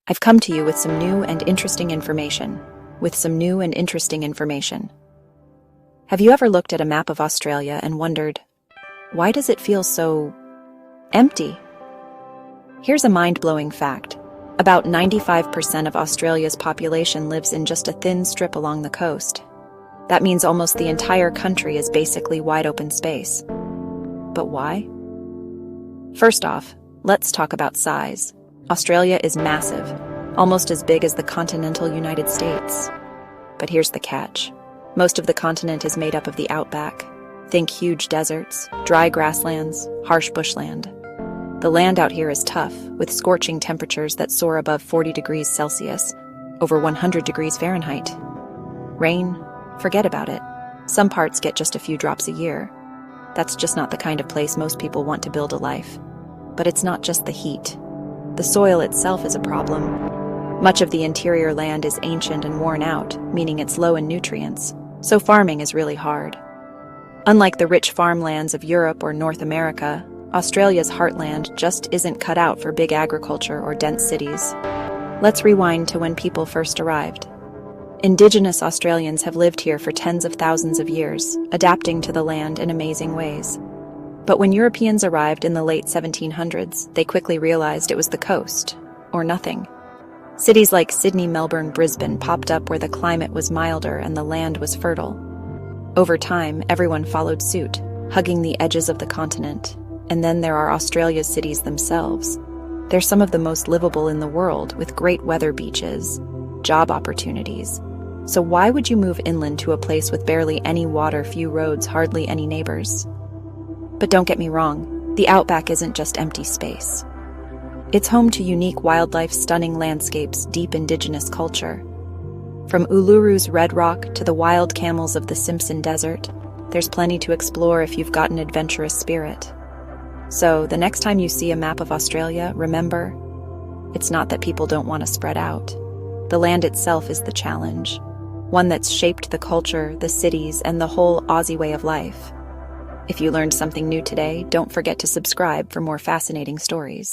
I've come to you with some new and interesting information. Have you ever looked at a map of Australia and wondered, why does it feel so empty? Here's a mind-blowing fact. About 95% of Australia's population lives in just a thin strip along the coast. That means almost the entire country is basically wide open space. But why? First off, let's talk about size. Australia is massive, almost as big as the continental United States. But here's the catch. Most of the continent is made up of the outback. Think huge deserts, dry grasslands, harsh bushland. The land out here is tough, with scorching temperatures that soar above 40 degrees Celsius, over 100 degrees Fahrenheit. Rain? Forget about it. Some parts get just a few drops a year. That's just not the kind of place most people want to build a life. But it's not just the heat. The soil itself is a problem. Much of the interior land is ancient and worn out, meaning it's low in nutrients, so farming is really hard. Unlike the rich farmlands of Europe or North America, Australia's heartland just isn't cut out for big agriculture or dense cities. Let's rewind to when people first arrived. Indigenous Australians have lived here for tens of thousands of years, adapting to the land in amazing ways. But when Europeans arrived in the late 1700s, they quickly realized it was the coast, or nothing. Cities like Sydney, Melbourne, Brisbane popped up where the climate was milder and the land was fertile. Over time, everyone followed suit, hugging the edges of the continent. And then there are Australia's cities themselves. They're some of the most livable in the world, with great weather beaches, job opportunities. So why would you move inland to a place with barely any water, few roads, hardly any neighbors? But don't get me wrong, the outback isn't just empty space. It's home to unique wildlife, stunning landscapes, deep indigenous culture. From Uluru's red rock to the wild camels of the Simpson Desert, there's plenty to explore if you've got an adventurous spirit. So, the next time you see a map of Australia, remember, it's not that people don't want to spread out. The land itself is the challenge, one that's shaped the culture, the cities, and the whole Aussie way of life. If you learned something new today, don't forget to subscribe for more fascinating stories.